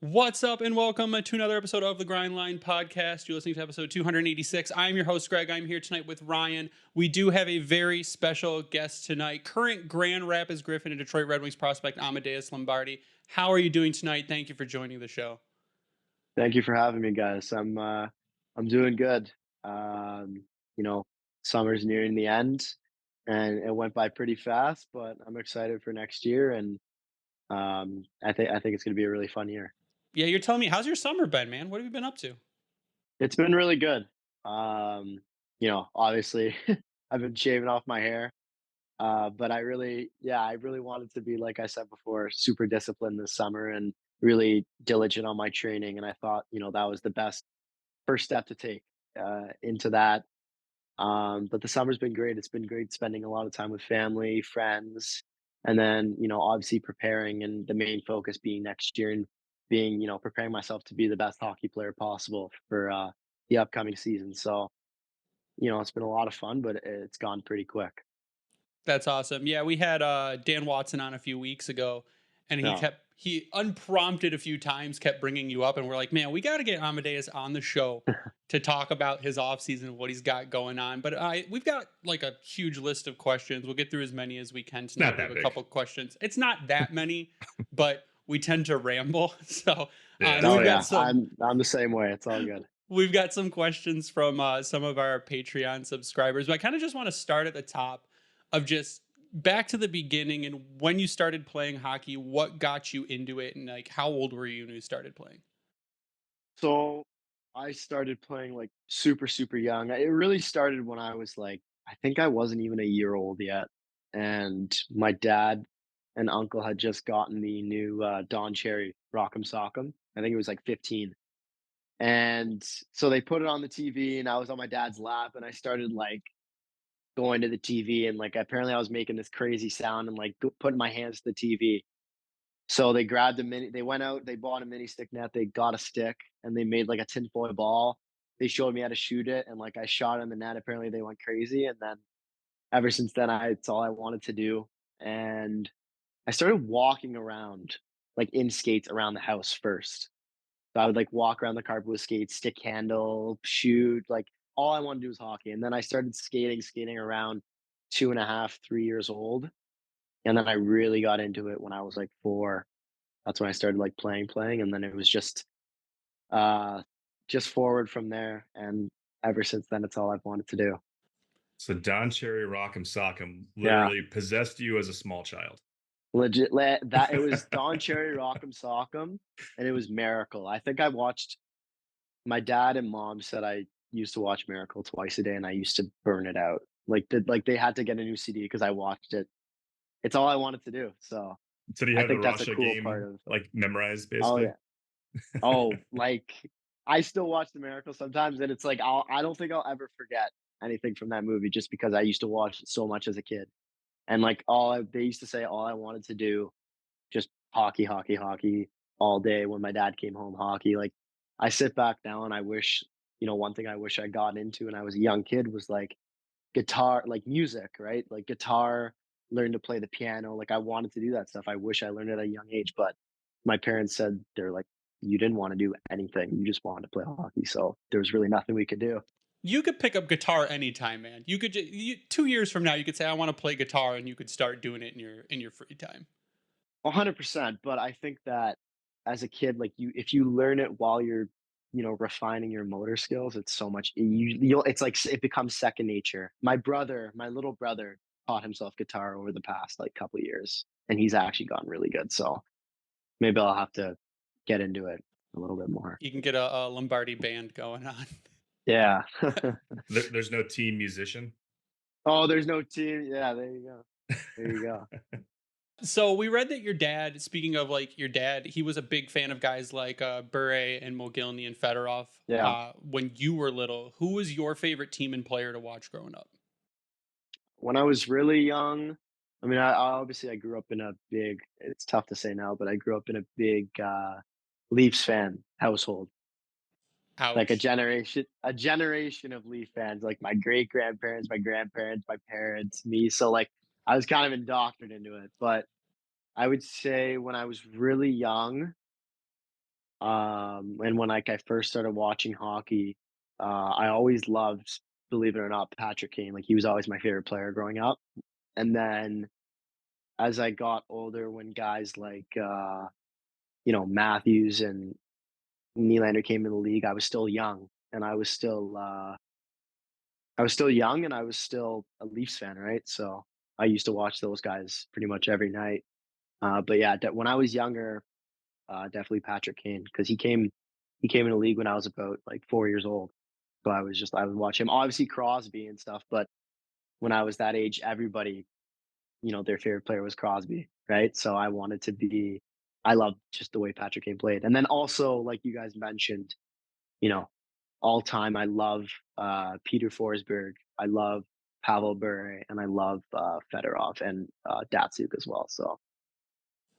What's up, and welcome to another episode of the Grind Line Podcast. You're listening to episode 286. I'm your host, Greg. I'm here tonight with Ryan. We do have a very special guest tonight, current Grand Rapids Griffin and Detroit Red Wings prospect Amadeus Lombardi. How are you doing tonight? Thank you for joining the show. Thank you for having me, guys. I'm doing good. Um, you know, Summer's nearing the end, and it went by pretty fast, but I'm excited for next year, and I think it's gonna be a really fun year. Yeah, you're telling me, how's your summer been, man? What have you been up to? It's been really good. Um, Obviously, I've been shaving off my hair, but I really wanted to be, like I said before, super disciplined this summer and really diligent on my training, and I thought, that was the best first step to take into that. But the summer's been great. It's been great spending a lot of time with family, friends, and then, obviously preparing and the main focus being next year and being, preparing myself to be the best hockey player possible for the upcoming season. So, it's been a lot of fun, but it's gone pretty quick. That's awesome. Yeah, we had Dan Watson on a few weeks ago, and Yeah. he unprompted a few times kept bringing you up, and we're like, man, we got to get Amadeus on the show to talk about his offseason and what he's got going on. But we've got like a huge list of questions. We'll get through as many as we can It's not tonight. We have that a big. couple questions. It's not that many, but we tend to ramble. So, Yeah. and Oh we've got yeah. some. I'm the same way. It's all good. We've got some questions from some of our Patreon subscribers, but I kind of just want to start at the top of just back to the beginning and when you started playing hockey, what got you into it, and like how old were you when you started playing? So I started playing like super, super young. It really started when I was like, I think I wasn't even a year old yet. And my dad and uncle had just gotten the new Don Cherry Rock'em Sock'em. I think it was like 15. And so they put it on the TV and I was on my dad's lap and I started like going to the TV and like apparently I was making this crazy sound and like putting my hands to the TV. So they grabbed a mini they went out, they bought a mini stick net, they got a stick, and they made, like, a tinfoil ball. They showed me how to shoot it, and, like, I shot in the net, apparently they went crazy, and then ever since then, I it's all I wanted to do, and I started walking around, like, in skates around the house first. So I would, like, walk around the carpet with skates, stick handle, shoot, like, all I wanted to do was hockey, and then I started skating around 2.5, 3 years old, and then I really got into it when I was, like, 4. That's when I started, like, playing, and then it was uh, just forward from there, and ever since then, it's all I've wanted to do. So Don Cherry Rock'em Sock'em Yeah, literally possessed you as a small child. legit that it was Don Cherry, Rock'em Sock'em, and it was Miracle. I think I watched my dad and mom said I used to watch Miracle twice a day, and I used to burn it out. Like, they had to get a new CD because I watched it. It's all I wanted to do, so So do you I have the think that's a Russia cool part game of like memorized Oh, basically? yeah. Oh, like, I still watch The Miracle sometimes, and it's like I don't think I'll ever forget anything from that movie just because I used to watch it so much as a kid. And, like, they used to say all I wanted to do, just hockey, hockey, hockey all day when my dad came home, hockey. Like, I sit back now and I wish, one thing I wish I got into when I was a young kid was, like, guitar like, music, right? Like, guitar, learn to play the piano, like, I wanted to do that stuff. I wish I learned it at a young age, but my parents said they're like, "You didn't wanna do anything, you just wanted to play hockey," so there was really nothing we could do. You could pick up guitar anytime, man. 2 years from now, you could say, I want to play guitar, and you could start doing it in your free time. 100%, but I think that as a kid, like, if you learn it while you're, refining your motor skills, it's so much you'll it's like it becomes second nature. My little brother taught himself guitar over the past, like, couple years, and he's actually gotten really good, so maybe I'll have to get into it a little bit more. You can get a Lombardi band going on. Yeah. There's no team musician. Oh, there's no team. Yeah, there you go. There you go. So we read that your dad, speaking of like your dad, he was a big fan of guys like Bure and Mogilny and Fedorov. Yeah. When you were little, who was your favorite team and player to watch growing up? When I was really young, I mean, I obviously I grew up in a big it's tough to say now, but I grew up in a big, Leafs fan household. Like Ouch. a generation of Leaf fans, like my great-grandparents, my grandparents, my parents, me, so, like, I was kind of indoctrinated into it, but I would say when I was really young, And when like I first started watching hockey, I always loved, believe it or not, Patrick Kane. Like he was always my favorite player growing up. And then as I got older, when guys like Matthews and Nylander came in the league, I was still young, and I was still young, and I was still a Leafs fan, right? So I used to watch those guys pretty much every night. But yeah, when I was younger, definitely Patrick Kane because he came in the league when I was about like 4 years old. So I would watch him. Obviously Crosby and stuff, but when I was that age, everybody, their favorite player was Crosby, right? So I loved just the way Patrick Kane played. And then also, like you guys mentioned, you know, all time, I love Peter Forsberg. I love Pavel Bure, and I love Fedorov and Datsuk as well. So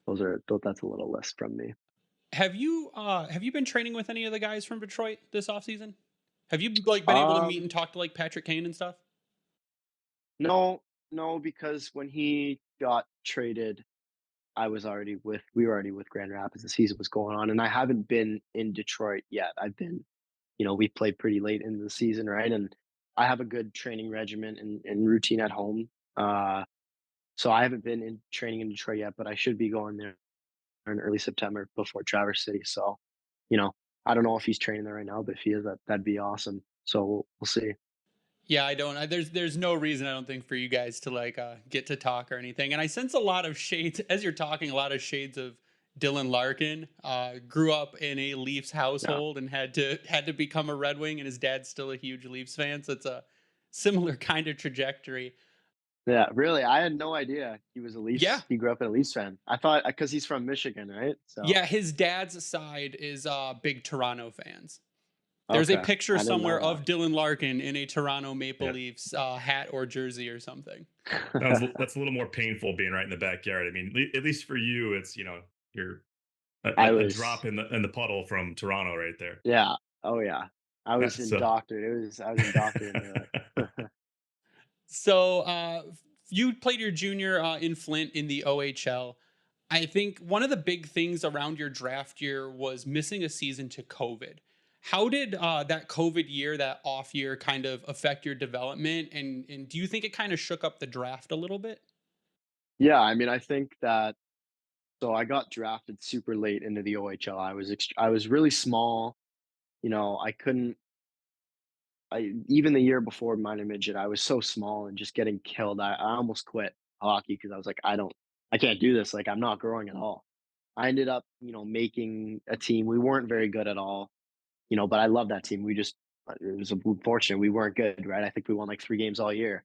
that's a little list from me. Have you been training with any of the guys from Detroit this offseason? Have you like been able to meet Um, and talk to like Patrick Kane and stuff? no, no, because when he got traded, we were already with Grand Rapids. The season was going on, and I haven't been in Detroit yet. We played pretty late into the season, right? And I have a good training regimen and routine at home. So I haven't been in training in Detroit yet, but I should be going there in early September before Traverse City. So, you know, I don't know if he's training there right now, but if he is, that'd be awesome. So we'll see. Yeah, I don't. There's no reason I don't think for you guys to like get to talk or anything. And I sense a lot of shades as you're talking. A lot of shades of Dylan Larkin. Grew up in a Leafs Yeah. household and had to become a Red Wing, and his dad's still a huge Leafs fan. So it's a similar kind of trajectory. Yeah, really. I had no idea he was a Yeah, He grew up a Leafs fan. I thought because he's from Michigan, right? So yeah. His dad's side is big Toronto fans. There's a okay, picture I didn't somewhere know of Dylan Larkin in a Toronto Maple Yeah. Leafs hat or jersey or something. that. That's a little more painful being right in the backyard. I mean, at least for you, it's you're I a was, drop in the puddle from Toronto right there. yeah. Oh yeah. I was So indoctrinated. I was indoctrinated into it. So you played your junior in Flint in the OHL. I think one of the big things around your draft year was missing a season to COVID. How did that COVID year, that off year, kind of affect your development? And do you think it kind of shook up the draft a little bit? Yeah, I mean, I think that so I got drafted super late into the OHL. I was really small. I couldn't. I even the year before minor midget, I was so small and just getting killed. I almost quit hockey because I was like, I can't do this. Like I'm not growing at all. I ended up, making a team. We weren't very good at all, but I love that team. It was unfortunate we weren't good, right? I think we won like 3 games all year.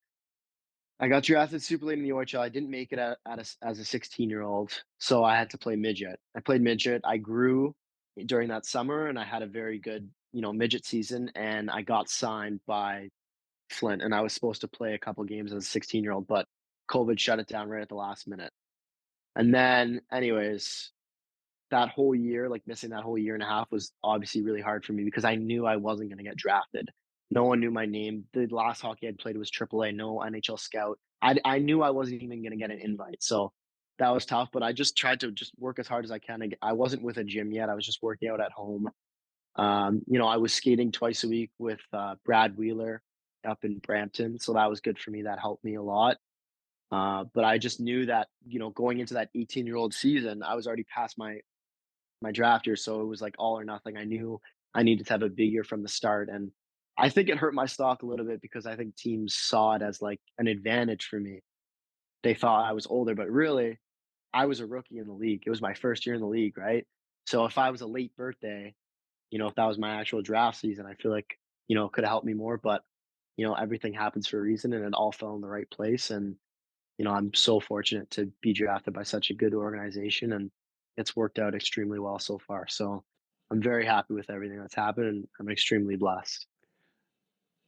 I got drafted super late in the OHL. I didn't make it as a 16-year-old, so I had to play midget. I played midget. I grew during that summer, and I had a very good, midget season. And I got signed by Flint, and I was supposed to play a couple games as a 16-year-old, but COVID shut it down right at the last minute. And then, anyways, that whole year, like missing that whole year and a half was obviously really hard for me because I knew I wasn't going to get drafted. No one knew my name. The last hockey I'd played was AAA, no NHL scout. I knew I wasn't even going to get an invite. So that was tough, but I just tried to just work as hard as I can. I wasn't with a gym yet. I was just working out at home. I was skating twice a week with Brad Wheeler up in Brampton. So that was good for me. That helped me a lot. But I just knew that, going into that 18-year-old season, I was already past my draft year, so it was like all or nothing. I knew I needed to have a big year from the start, and I think it hurt my stock a little bit because I think teams saw it as like an advantage for me. They thought I was older, but really, I was a rookie in the league. It was my first year in the league, right? So if I was a late birthday, if that was my actual draft season, I feel like it could have helped me more. But everything happens for a reason, and it all fell in the right place. And I'm so fortunate to be drafted by such a good organization, and it's worked out extremely well so far. So I'm very happy with everything that's happened, and I'm extremely blessed.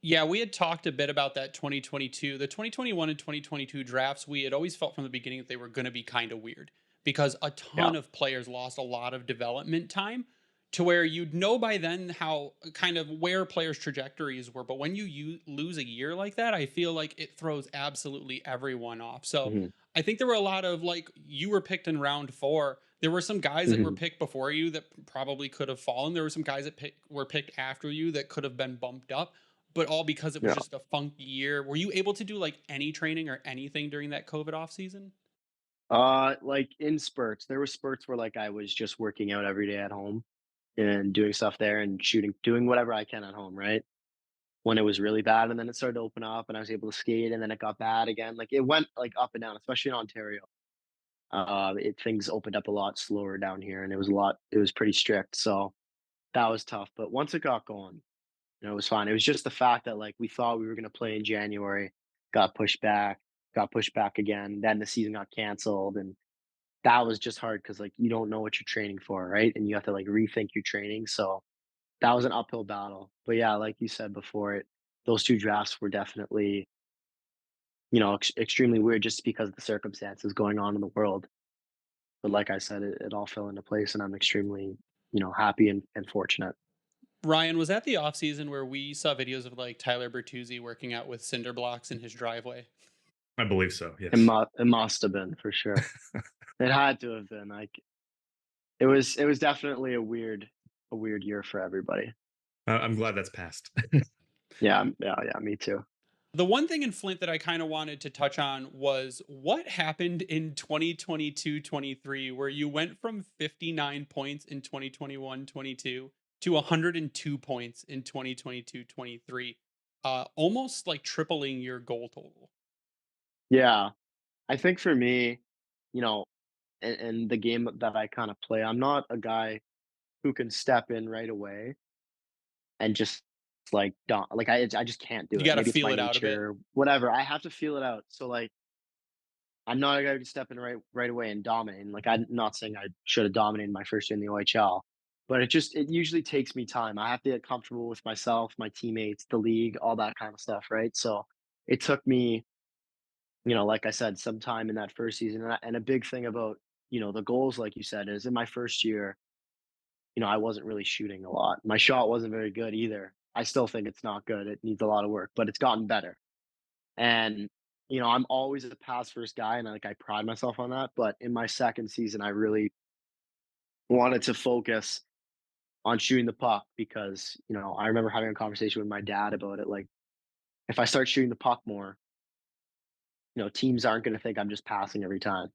Yeah, we had talked a bit about that 2022. The 2021 and 2022 drafts, we had always felt from the beginning that they were going to be kind of weird because a Yeah. ton of players lost a lot of development time to where you'd know by then how kind of where players' trajectories were. But when you lose a year like that, I feel like it throws absolutely everyone off. So Mhm. I think there were a lot of like, you were picked in round 4. There were some guys that were Mhm. picked before you that probably could have fallen. There were some guys that were picked after you that could have been bumped up, but all because it was Yeah. just a funky year. Were you able to do like any training or anything during that COVID off season? Like in spurts, there were spurts where like I was just working out every day at home and doing stuff there and shooting, doing whatever I can at home, right? When it was really bad, and then it started to open up, and I was able to skate, and then it got bad again. Like it went like up and down, especially in Ontario. Things opened up a lot slower down here, and it was a lot. It was pretty strict, so that was tough. But once it got going, it was fine. It was just the fact that like we thought we were gonna play in January, got pushed back again. Then the season got canceled, and that was just hard because like you don't know what you're training for, right? And you have to like rethink your training. So that was an uphill battle. But yeah, like you said before, those two drafts were definitely extremely weird just because of the circumstances going on in the world. But like I said, it all fell into place, and I'm extremely happy and fortunate. Ryan, was that the off season where we saw videos of like Tyler Bertuzzi working out with cinder blocks in his driveway? I believe so. It Yes. must have been for sure. It had to have been. Like it was definitely a weird year for everybody. I'm glad that's passed. Yeah, yeah, yeah. Me too. The one thing in Flint that I kind of wanted to touch on was what happened in 2022-23, where you went from 59 points in 2021-22 to 102 points in 2022-23, almost like tripling your goal total. Yeah, I think for me, you know, and the game that I kind of play, I'm not a guy who can step in right away and just like don't like I just can't do You it. got to Maybe it's feel my it out a bit. nature, whatever. I have to feel it out. So like I'm not a guy who can step in right away and dominate. And, like I'm not saying I should have dominated my first year in the OHL, but it usually takes me time. I have to get comfortable with myself, my teammates, the league, all that kind of stuff, right? So it took me, like I said, some time in that first season. And a big thing about the goals, like you said, is in my first year, I wasn't really shooting a lot. My shot wasn't very good either. I still think it's not good. It needs a lot of work, but it's gotten better. And, I'm always a pass first guy and I pride myself on that. But in my second season, I really wanted to focus on shooting the puck because, I remember having a conversation with my dad about it. Like, if I start shooting the puck more, teams aren't going to think I'm just passing every time.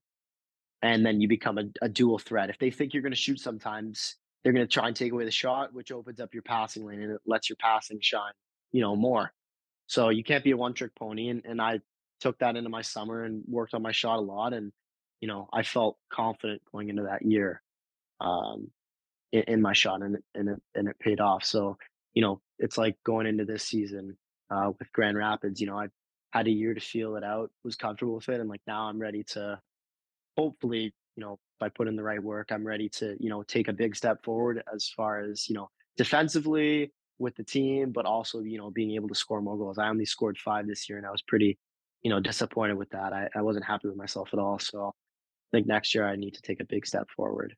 And then you become a dual threat. If they think you're going to shoot sometimes, they're going to try and take away the shot, which opens up your passing lane and it lets your passing shine, more. So you can't be a one trick pony. And I took that into my summer and worked on my shot a lot. And, I felt confident going into that year um, in my shot and it paid off. So, it's like going into this season with Grand Rapids, I had a year to feel it out, was comfortable with it. And like now I'm ready to hopefully, if I put in the right work, I'm ready to, take a big step forward as far as, defensively with the team, but also, being able to score more goals. I only scored 5 this year and I was pretty, disappointed with that. I wasn't happy with myself at all. So I think next year I need to take a big step forward.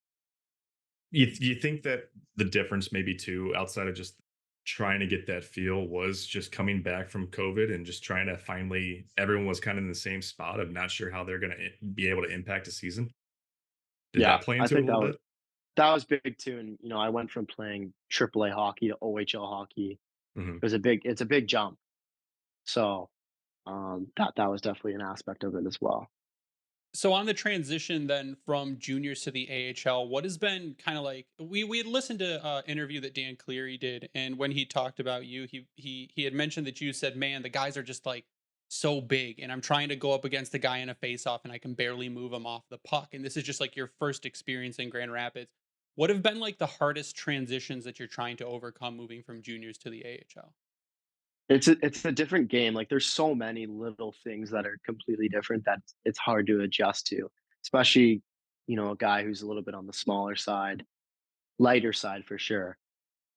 You think that the difference maybe too, outside of just trying to get that feel, was just coming back from COVID and just trying to finally everyone was kind of in the same spot of not sure how they're going to be able to impact a season? Did Yeah, that play I into it a think little bit? that was big too. And, I went from playing AAA hockey to OHL hockey. Mhm. It's a big jump. So that was definitely an aspect of it as well. So on the transition then from juniors to the AHL, what has been kind of like we had listened to interview that Dan Cleary did, and when he talked about you, he had mentioned that you said, "Man, the guys are just like so big, and I'm trying to go up against the guy in a face-off, and I can barely move him off the puck." And this is just like your first experience in Grand Rapids. What have been like the hardest transitions that you're trying to overcome moving from juniors to the AHL? It's a different game, like, there's so many little things that are completely different that it's hard to adjust to, especially, a guy who's a little bit on the smaller side, lighter side for sure.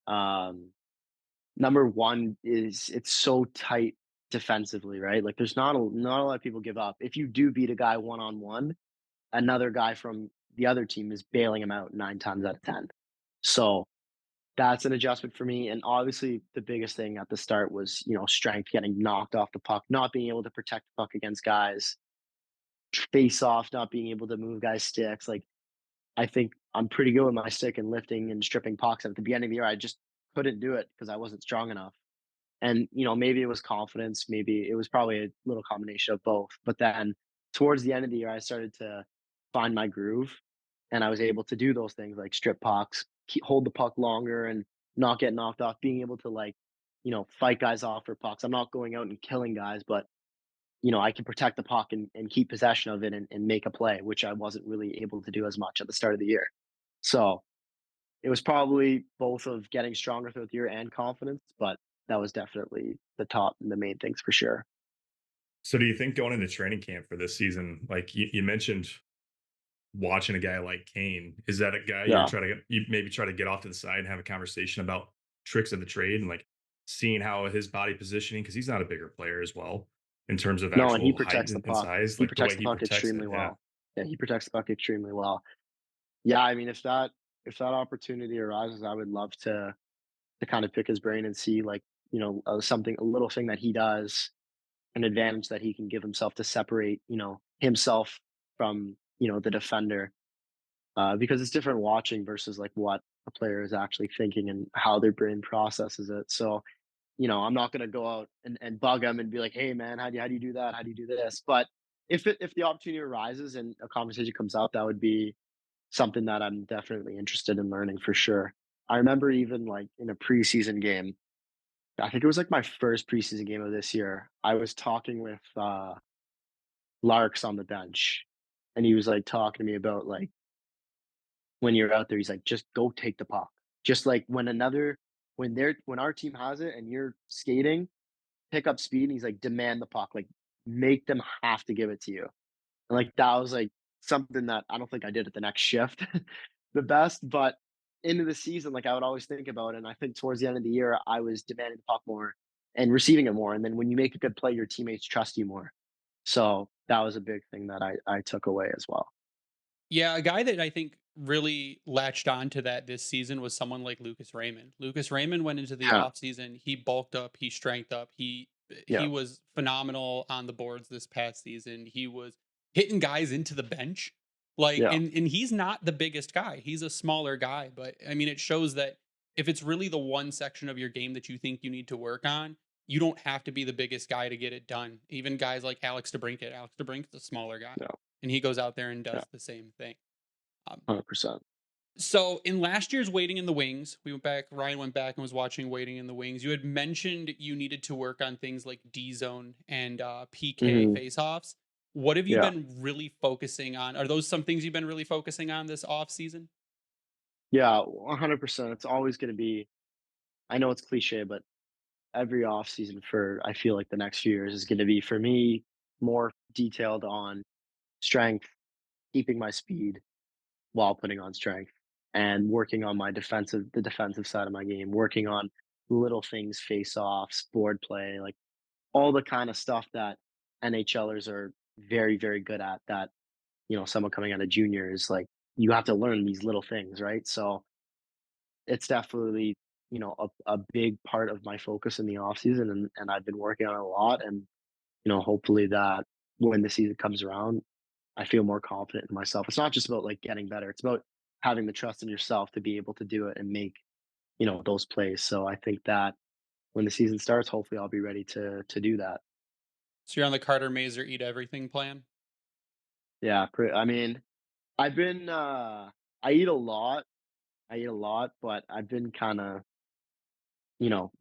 Um, Number 1 is it's so tight defensively, right? Like, there's not a lot of people give up. If you do beat a guy one-on-one, another guy from the other team is bailing him out 9 times out of 10. So that's an adjustment for me, and obviously, the biggest thing at the start was, strength, getting knocked off the puck, not being able to protect the puck against guys, face off, not being able to move guys' sticks, like, I think I'm pretty good with my stick and lifting and stripping pucks. At the beginning of the year, I just couldn't do it because I wasn't strong enough. And, maybe it was confidence, maybe it was probably a little combination of both. But then towards the end of the year, I started to find my groove and I was able to do those things like strip pucks, hold the puck longer and not get knocked off, being able to like, fight guys off for pucks. I'm not going out and killing guys, but I can protect the puck and keep possession of it and make a play, which I wasn't really able to do as much at the start of the year. So it was probably both of getting stronger throughout the year and confidence, but that was definitely the main things for sure. So do you think going into training camp for this season, like you mentioned watching a guy like Kane, is that a guy Yeah. you maybe try to get off to the side and have a conversation about tricks of the trade and like seeing how his body positioning, because he's not a bigger player as well in terms of No, and he actual height protects the and puck. size, He like the protects way the he puck protects it. extremely Yeah. well. Yeah, he protects the puck extremely well. Yeah, I mean, if that opportunity arises, I would love to kind of pick his brain and see like, something a little thing that he does, an advantage that he can give himself to separate, himself from, the defender. Because it's different watching versus like what a player is actually thinking and how their brain processes it. So, I'm not gonna go out and bug him and be like, "Hey, man, how do you do that? How do you do this?" But if the opportunity arises and a conversation comes up, that would be something that I'm definitely interested in learning for sure. I remember even like in a preseason game, I think it was like my first preseason game of this year. I was talking with Larks on the bench, and he was like talking to me about like when you're out there, he's like, just go take the puck. Just like when our team has it and you're skating, pick up speed. And he's like, demand the puck, like make them have to give it to you. And like that was like something that I don't think I did at the next shift the best, but into the season, like I would always think about it. And I think towards the end of the year, I was demanding the puck more and receiving it more. And then when you make a good play, your teammates trust you more. So that was a big thing that I took away as well. Yeah, a guy that I think really latched on to that this season was someone like Lucas Raymond. Lucas Raymond went into the Yeah. offseason, he bulked up, he strengthed up, he Yeah. was phenomenal on the boards this past season. He was hitting guys into the bench. Like Yeah. and he's not the biggest guy. He's a smaller guy, but I mean it shows that if it's really the one section of your game that you think you need to work on, you don't have to be the biggest guy to get it done. Even guys like Alex DeBrink's a smaller guy Yeah. and he goes out there and Yeah. does the same thing. Um, 100%. so in last year's Waiting in the Wings, we went back. Ryan went back and was watching Waiting in the Wings. You had mentioned you needed to work on things like D zone and PK Mhm. faceoffs. What have you Yeah. been really focusing on? Are those some things you've been really focusing on this off season? Yeah, 100%. It's always gonna be, I know it's cliche, but every off season for I feel like the next few years is gonna be for me more detailed on strength, keeping my speed while putting on strength, and working on the defensive side of my game, working on little things, face offs, board play, like all the kind of stuff that NHLers are very, very good at that, someone coming out of junior is like you have to learn these little things, right? So it's definitely, a big part of my focus in the off season, and I've been working on it a lot, and, hopefully that when the season comes around, I feel more confident in myself. It's not just about, like, getting better, it's about having the trust in yourself to be able to do it and make, those plays, so I think that when the season starts, hopefully, I'll be ready to do that. So you're on the Carter Mazer eat everything plan. Yeah, I mean, I've been, I eat a lot, but I've been kinda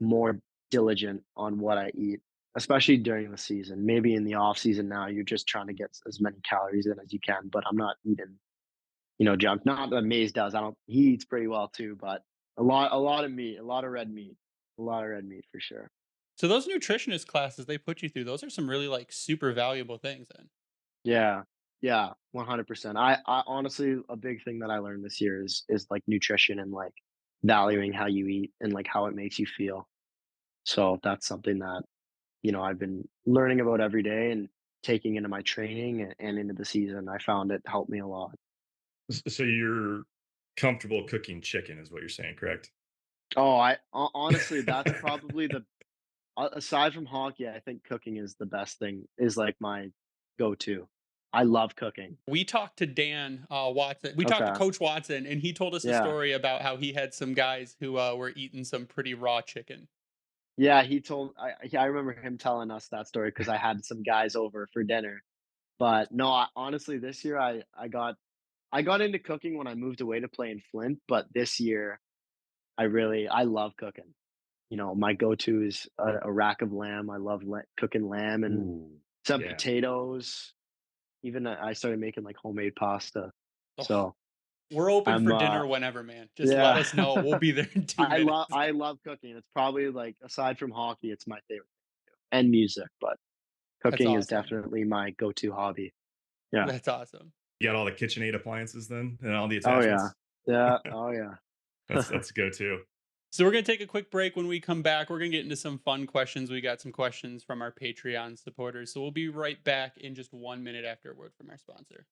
more diligent on what I eat, especially during the season. Maybe in the off season now, you're just trying to get as many calories in as you can, but I'm not eating, junk. Not that Maze does. I don't. He eats pretty well too, but a lot of meat, a lot of red meat, a lot of red meat for sure. So those nutritionist classes they put you through, those are some really like super valuable things. Then. Yeah, yeah, 100%. I honestly, a big thing that I learned this year is like nutrition and like valuing how you eat and like how it makes you feel. So that's something that I've been learning about every day and taking into my training and into the season. I found it helped me a lot. So you're comfortable cooking chicken, is what you're saying, correct? Oh, honestly, that's probably aside from hockey, I think cooking is the best thing, is like my go-to. I love cooking. We talked to Dan Watson. We talked to Okay. Coach Watson, and he told us a Yeah. story about how he had some guys who were eating some pretty raw chicken. Yeah, I remember him telling us that story because I had some guys over for dinner. But no, honestly, this year I got into cooking when I moved away to play in Flint, but this year I love cooking. You know, my go-to is a rack of lamb. I love cooking lamb and Ooh, some yeah. potatoes. Even I started making like homemade pasta. Oh, So we're open I'm for dinner whenever, man. Just let yeah. us know. We'll be there in 2 minutes. I love cooking. It's probably like aside from hockey, it's my favorite and music, but That's cooking is awesome. definitely my go-to hobby. Yeah. That's awesome. You got all the KitchenAid appliances then and all the Oh yeah. attachments? Yeah. Oh yeah. That's a go-to. So we're gonna take a quick break. When we come back, we're gonna get into some fun questions. We got some questions from our Patreon supporters. So we'll be right back in just 1 minute after a word from our sponsor.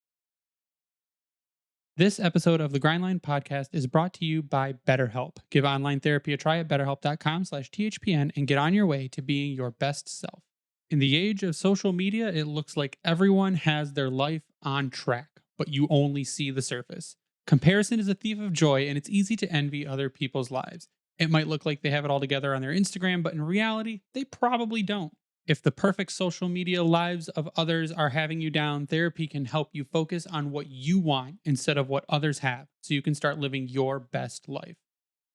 This episode of the Grindline podcast is brought to you by BetterHelp. Give online therapy a try at betterhelp.com/THPN and get on your way to being your best self. In the age of social media, it looks like everyone has their life on track, but you only see the surface. Comparison is a thief of joy, and it's easy to envy other people's lives. It might look like they have it all together on their Instagram, but in reality, they probably don't. If the perfect social media lives of others are having you down, therapy can help you focus on what you want instead of what others have so you can start living your best life.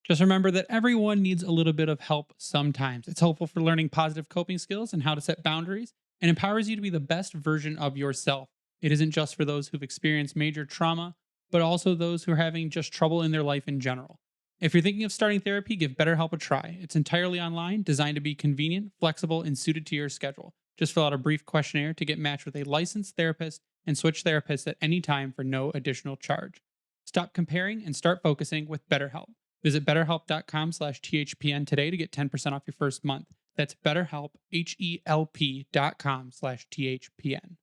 Just remember that everyone needs a little bit of help sometimes. It's helpful for learning positive coping skills and how to set boundaries and empowers you to be the best version of yourself. It isn't just for those who've experienced major trauma, but also those who are having just trouble in their life in general. If you're thinking of starting therapy, give BetterHelp a try. It's entirely online, designed to be convenient, flexible, and suited to your schedule. Just fill out a brief questionnaire to get matched with a licensed therapist and switch therapists at any time for no additional charge. Stop comparing and start focusing with BetterHelp. Visit betterhelp.com/THPN today to get 10% off your first month. That's BetterHelp, HELP.com/THPN.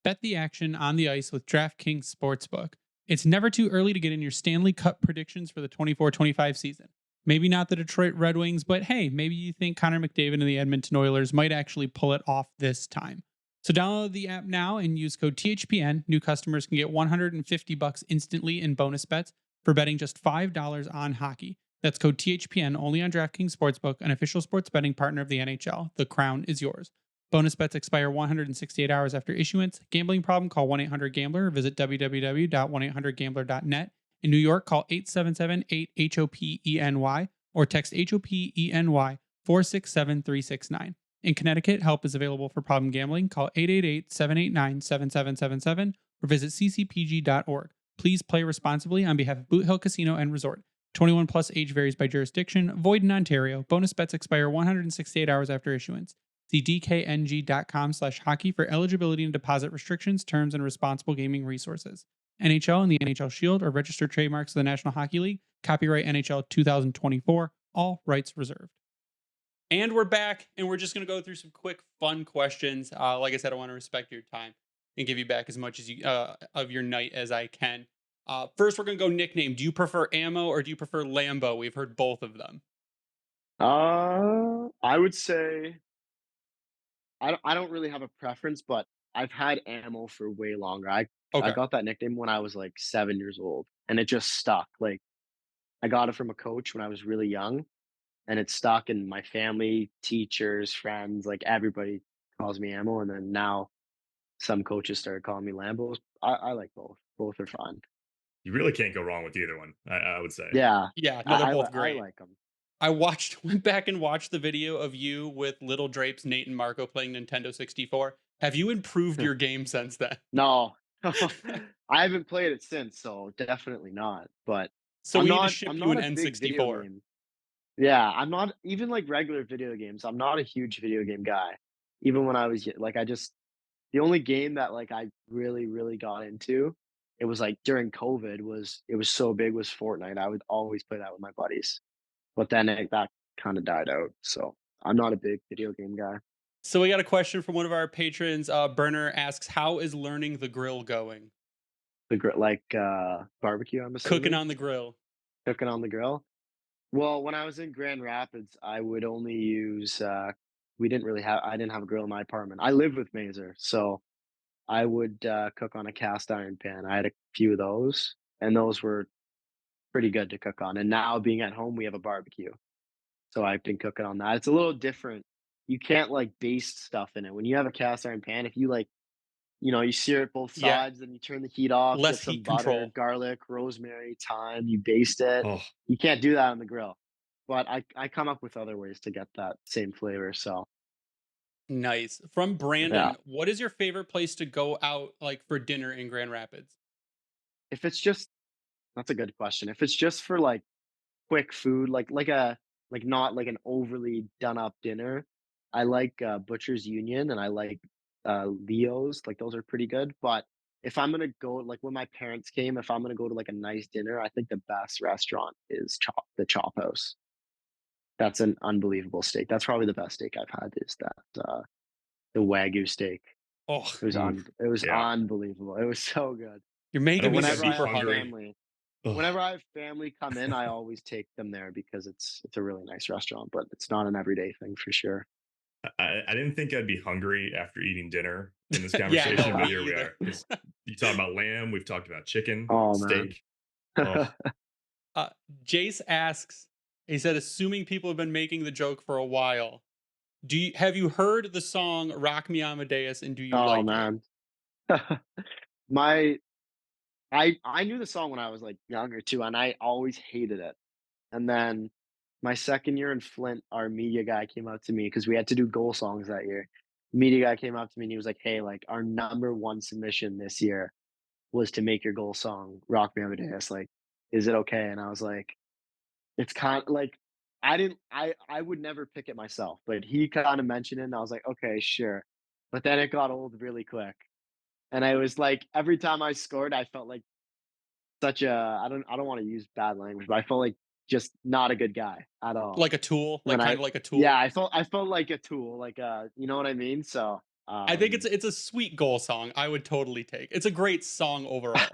Bet the action on the ice with DraftKings Sportsbook. It's never too early to get in your Stanley Cup predictions for the 24-25 season. Maybe not the Detroit Red Wings, but hey, maybe you think Connor McDavid and the Edmonton Oilers might actually pull it off this time. So download the app now and use code THPN. New customers can get $150 instantly in bonus bets for betting just $5 on hockey. That's code THPN only on DraftKings Sportsbook, an official sports betting partner of the NHL. The crown is yours. Bonus bets expire 168 hours after issuance. Gambling problem? Call 1-800-GAMBLER or visit www.1800gambler.net. In New York, call 877-8-HOPENY or text HOPENY 467-369. In Connecticut, help is available for problem gambling. Call 888-789-7777 or visit ccpg.org. Please play responsibly on behalf of Boot Hill Casino and Resort. 21 plus age varies by jurisdiction. Void in Ontario. Bonus bets expire 168 hours after issuance. See dkng.com/hockey for eligibility and deposit restrictions, terms, and responsible gaming resources. NHL and the NHL Shield are registered trademarks of the National Hockey League. Copyright NHL 2024. All rights reserved. And we're back, and we're just going to go through some quick, fun questions. Like I said, I want to respect your time and give you back as much as you of your night as I can. First, we're going to go nickname. Do you prefer Ammo or do you prefer Lambo? We've heard both of them. I would say I don't really have a preference, but I've had ammo for way longer. I Okay. got that nickname when I was like 7 years old, and it just stuck. Like I got it from a coach when I was really young, and it stuck. And my family, teachers, friends, like everybody calls me ammo. And then now some coaches started calling me Lambos. I like both. Both are fun. You really can't go wrong with either one, I would say. Yeah, Yeah, no, they're both I great. like them. Went back and watched the video of you with Little Drapes, Nate, and Marco playing Nintendo 64. Have you improved your game since then? No, I haven't played it since, so definitely not. But So we need to I'm ship you not an a big video N64. game. Yeah, I'm not even like regular video games. I'm not a huge video game guy. Even when I was like, I just the only game that like I really got into, it was like during COVID was it was so big was Fortnite. I would always play that with my buddies, but then that kind of died out. So I'm not a big video game guy. So we got a question from one of our patrons. Burner asks, "How is learning the grill going? Barbecue, I'm Cooking assuming, on the grill." cooking on the grill. Well, when I was in Grand Rapids, I would only use. We didn't really have. I didn't have a grill in my apartment. I lived with Mazer, so I would cook on a cast iron pan. I had a few of those, and those were pretty good to cook on. And now being at home, we have a barbecue, so I've been cooking on that. It's a little different. You can't like baste stuff in it. When you have a cast iron pan, if you like, you sear it both Yeah, sides, then you turn the heat off, less get some heat butter, control. garlic, rosemary, thyme, you baste it. Oh, You can't do that on the grill. But I come up with other ways to get that same flavor. So Nice. From yeah. Brandon, what is your favorite place to go out like for dinner in Grand Rapids? If it's just That's a good question. If it's just for like quick food, like not like an overly done up dinner, I like Butcher's Union and I like Leo's. Like those are pretty good. But if I'm gonna go like when my parents came, if I'm gonna go to like a nice dinner, I think the best restaurant is the Chop House. That's an unbelievable steak. That's probably the best steak I've had is that the Wagyu steak. Oh, oof. It was Yeah. unbelievable. It was so good. you're I making don't But me think I'd whenever be I super have hungry. hungry. family, Ugh. Whenever I have family come in, I always take them there because it's a really nice restaurant, but it's not an everyday thing for sure. I didn't think I'd be hungry after eating dinner in this Yeah, no, conversation, but me here we either. are. Because you talk about lamb, we've talked about chicken, Oh, man. steak. Oh, Uh, Jace asks, he said, assuming people have been making the joke for a while, have you heard the song "Rock Me Amadeus" and do you Oh, like it? man. My I knew the song when I was, like, younger too, and I always hated it. And then my second year in Flint, our media guy came up to me because we had to do goal songs that year. Media guy came up to me and he was like, "Hey, like, our number 1 submission this year was to make your goal song, Rock Me Amadeus, like, is it okay?" And I was like, it's kind of like I would never pick it myself, but he kinda mentioned it, and I was like, "Okay, sure." But then it got old really quick, and I was like, every time I scored, I felt like such a I don't wanna use bad language, but I felt like just not a good guy at all. Like a tool, like When kind I of like a Yeah, tool. I felt like a tool, like, you know what I mean? So, I think it's a sweet goal song. I would totally take. It's a great song overall.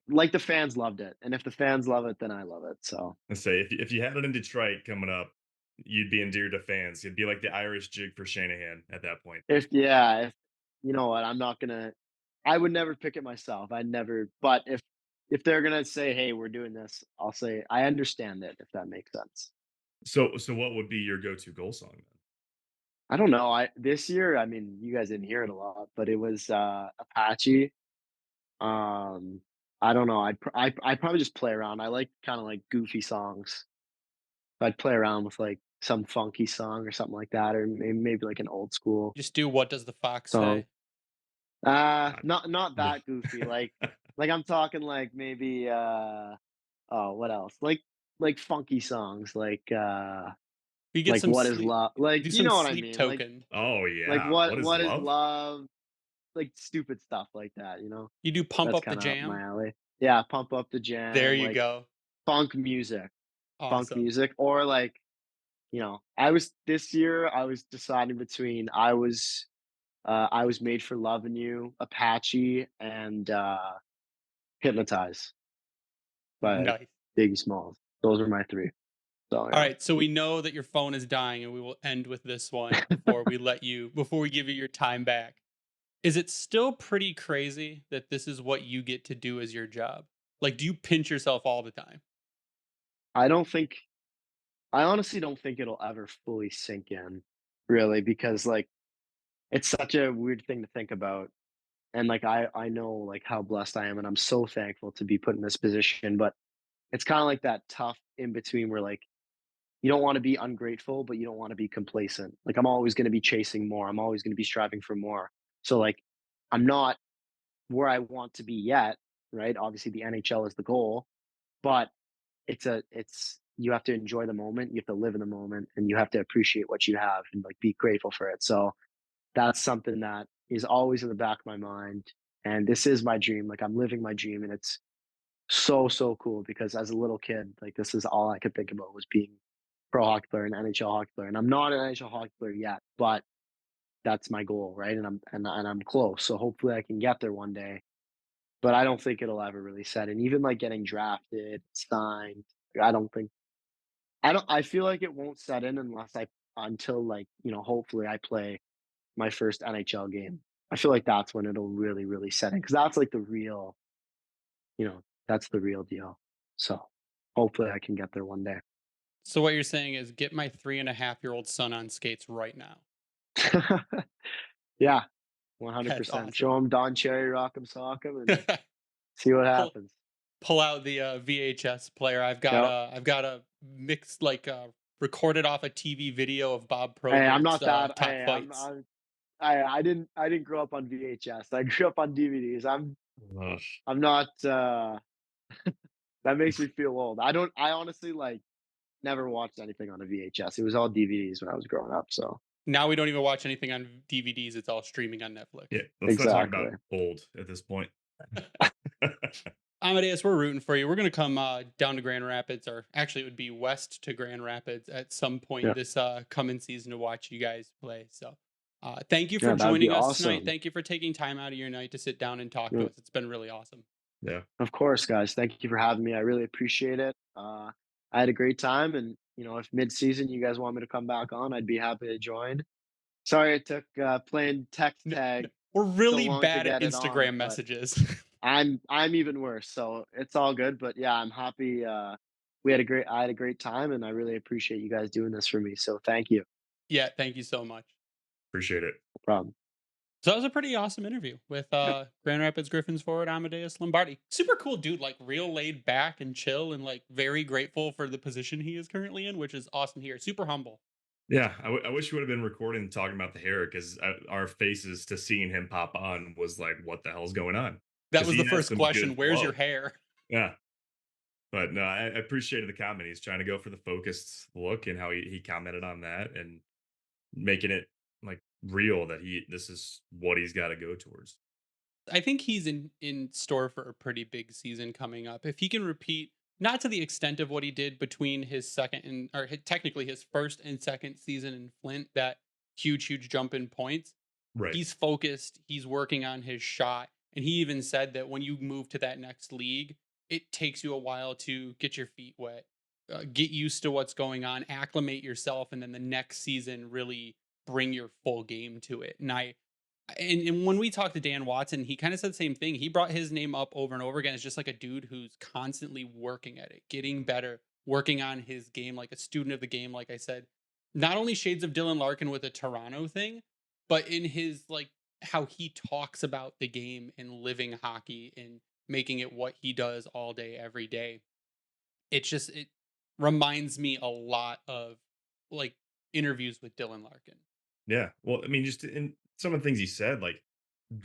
like, the fans loved it, and if the fans love it, then I love it, so and say if you had it in Detroit coming up, you'd be endeared to fans. You'd be like the Irish jig for Shanahan at that point. if you know what, I would never pick it myself. I'd never but if they're gonna say, "Hey, we're doing this," I'll say, "I understand it," if that makes sense. So what would be your go-to goal song then? I don't know, I this year, I mean, you guys didn't hear it a lot, but it was, Apache. Um, I don't know, I'd probably just play around. I like kinda like goofy songs. I'd play around with, like, some funky song or something like that, or maybe like an old school Just do "What Does the Fox song. Say?" Uh, Not no. that goofy, like, I'm talking, like, maybe, oh, what else? Like, funky songs, You get like, some "What is sleep. love?" Like, Do you some know what I sleep mean? token. Oh yeah. What is What is love? love? Like, stupid stuff like that, you know? You do "Pump That's Up the kinda up my Jam." alley. Yeah, Pump Up the There Jam, you like, go. funk music Awesome. or, like, this year, I was deciding between I Was Made for Loving You, Apache, and, Hypnotize by Nice. Biggie Smalls. Those are my 3. So, All yeah. right, so we know that your phone is dying, and we will end with this one before we give you your time back. Is it still pretty crazy that this is what you get to do as your job? Like, do you pinch yourself all the time? I don't think I honestly don't think it'll ever fully sink in, really, because, like, it's such a weird thing to think about, and, like, I know, like, how blessed I am, and I'm so thankful to be put in this position, but it's kinda like that tough in between where, like, you don't wanna be ungrateful, but you don't wanna be complacent. Like, I'm always gonna be chasing more, I'm always gonna be striving for more. So, like, I'm not where I want to be yet, right? Obviously, the NHL is the goal, but it's you have to enjoy the moment, you have to live in the moment, and you have to appreciate what you have and, like, be grateful for it. So, that's something that is always in the back of my mind, and this is my dream, like, I'm living my dream, and it's so, so cool because as a little kid, like, this is all I could think about was being pro hockey player and NHL hockey player, and I'm not an NHL hockey player yet, but that's my goal, right? And I'm close, so hopefully I can get there one day, but I don't think it'll ever really set in. Even, like, getting drafted, signed, I don't think I feel like it won't set in unless I until, like, hopefully I play my first NHL game. I feel like that's when it'll really, really set in because that's like the real, that's the real deal. So hopefully I can get there one day. So what you're saying is get my 3.5-year-old son on skates right now. Yeah, That's 100%. awesome. Show him Don Cherry, rock 'em, sock 'em, and see what pull happens. pull out the VHS player. Yep. I've got a mixed recorded off a TV video of Bob Hey, I'm Probert's not that. top Hey, fights. I didn't grow up on VHS. I grew up on DVDs. Ugh. I'm not. That makes me feel old. I honestly like never watched anything on a VHS. It was all DVDs when I was growing up. So Now we don't even watch anything on DVDs. It's all streaming on Netflix. Yeah, let's not talk exactly. about old at this point. Amadeus, we're rooting for you. We're going to come down to Grand Rapids, or actually, it would be west to Grand Rapids at some point Yeah. this coming season to watch you guys play. So, thank you for Yeah, that would be joining us tonight. awesome. Thank you for taking time out of your night to sit down and talk to Yeah. us. It's been really awesome. Yeah, Of course, guys. Thank you for having me. I really appreciate it. I had a great time, and if mid-season you guys want me to come back on, I'd be happy to join. Sorry it took playing text tag We're so really long to bad at get it on, Instagram but messages. I'm even worse, so it's all good. But yeah, I'm happy. I had a great time, and I really appreciate you guys doing this for me. So thank you. Yeah, thank you so much. appreciate it. No problem. So that was a pretty awesome interview with Grand Rapids Griffins forward Amadeus Lombardi. Super cool dude, like real laid back and chill and like very grateful for the position he is currently in, which is awesome to hear. Super humble. Yeah, I wish we would have been recording and talking about the hair because our faces to seeing him pop on was like, what the hell's going on? That Because was the he has first some question. good Where's your flow. hair? Yeah, but no, I appreciated the comment. He's trying to go for the focused look and how he commented on that and making it like real that this is what he's got to go towards. I think he's in store for a pretty big season coming up. If he can repeat, not to the extent of what he did between his second and technically his first and second season in Flint, that huge jump in points. Right. He's focused, he's working on his shot, and he even said that when you move to that next league, it takes you a while to get your feet wet, get used to what's going on, acclimate yourself, and then the next season really bring your full game to it. And when we talked to Dan Watson, he kind of said the same thing. He brought his name up over and over again. It's just like a dude who's constantly working at it, getting better, working on his game, like a student of the game. Like I said, not only shades of Dylan Larkin with a Toronto thing, but in his like how he talks about the game and living hockey and making it what he does all day, every day. It reminds me a lot of like interviews with Dylan Larkin. Yeah. Well, I mean, just in some of the things he said, like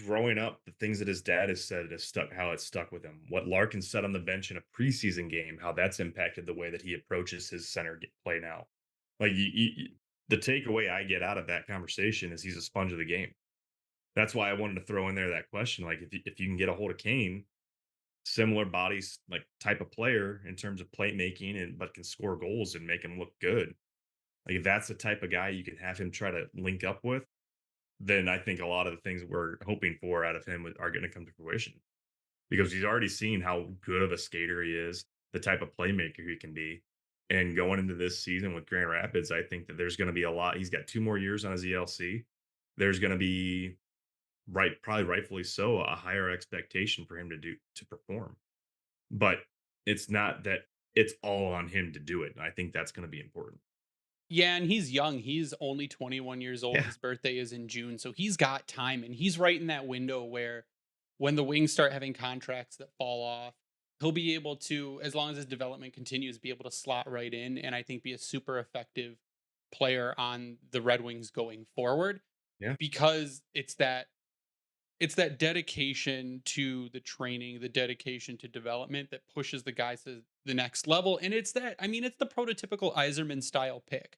growing up, the things that his dad has said has stuck, how it stuck with him. What Larkin said on the bench in a preseason game, how that's impacted the way that he approaches his play now. Like the takeaway I get out of that conversation is he's a sponge of the game. That's why I wanted to throw in there that question. Like if you can get a hold of Kane, similar bodies, like type of player in terms of playmaking and but can score goals and make him look good. Like if that's the type of guy you can have him try to link up with, then I think a lot of the things we're hoping for out of him are going to come to fruition because he's already seen how good of a skater he is, the type of playmaker he can be. And going into this season with Grand Rapids, I think that there's going to be a lot. He's got 2 more years on his ELC. There's going to be probably rightfully so, a higher expectation for him to perform. But it's not that it's all on him to do it. I think that's going to be important. Yeah, and he's young. He's only 21 years old. Yeah. His birthday is in June. So he's got time and he's right in that window where when the Wings start having contracts that fall off, he'll be able to, as long as his development continues, be able to slot right in and I think be a super effective player on the Red Wings going forward Yeah. because it's that dedication to the training, the dedication to development that pushes the guys to the next level. And it's that, I mean, it's the prototypical Iserman style pick.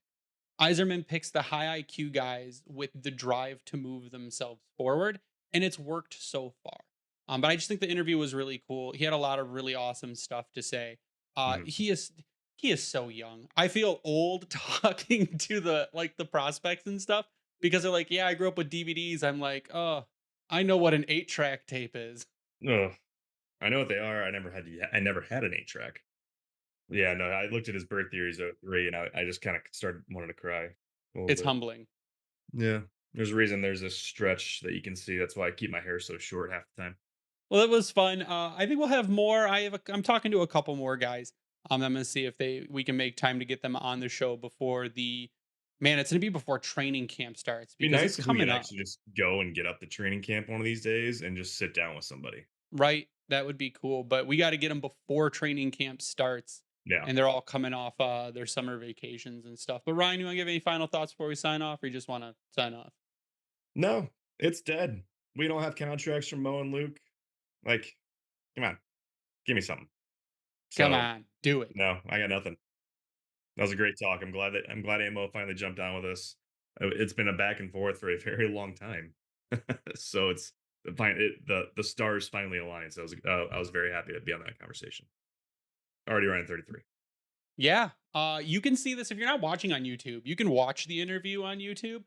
Iserman picks the high IQ guys with the drive to move themselves forward, and it's worked so far. But I just think the interview was really cool. He had a lot of really awesome stuff to say. Mhm. He is so young. I feel old talking to the prospects and stuff because they're like, yeah, I grew up with DVDs. I'm like, oh, I know what an 8-track tape is. Ugh. I know what they are. I never had an 8 track. Yeah, no, I looked at his birth year, he's 03, and I just kind of started wanting to cry a little It's bit. humbling. Yeah. There's a reason there's a stretch that you can see. That's why I keep my hair so short half the time. Well, it was fun. I think we'll have more. I'm talking to a couple more guys. I'm gonna see if we can make time to get them on the show before the man. It's gonna be before training camp starts Be because it's nice if we could coming up, actually just go and get up to training camp one of these days and just sit down with somebody. right? That would be cool. But we got to get them before training camp starts, Yeah. and they're all coming off their summer vacations and stuff. But Ryan, you want to give any final thoughts before we sign off, or you just want to sign off? No, it's dead. We don't have contracts from Mo and Luke. Like, come on, give me something. Come So on, do it. no, I got nothing. That was a great talk. I'm glad Amo finally jumped on with us. It's been a back and forth for a very long time. So it's the stars finally aligned. So I was very happy to be on that conversation. Already around 33. Yeah. You can see this if you're not watching on YouTube. You can watch the interview on YouTube.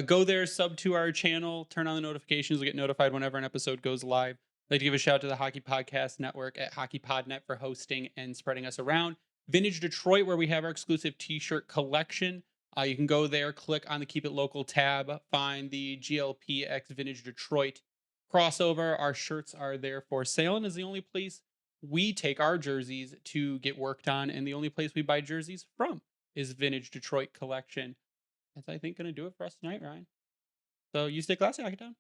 Go there, sub to our channel, turn on the notifications, you'll get notified whenever an episode goes live. I'd like to give a shout out to the Hockey Podcast Network at HockeyPodNet for hosting and spreading us around. Vintage Detroit, where we have our exclusive t-shirt collection. You can go there, click on the Keep It Local tab, find the GLPX Vintage Detroit crossover. Our shirts are there for sale and is the only place we take our jerseys to get worked on, and the only place we buy jerseys from is Vintage Detroit Collection. That's, I think, going to do it for us tonight, Ryan. So you stay classy, Hockey Town.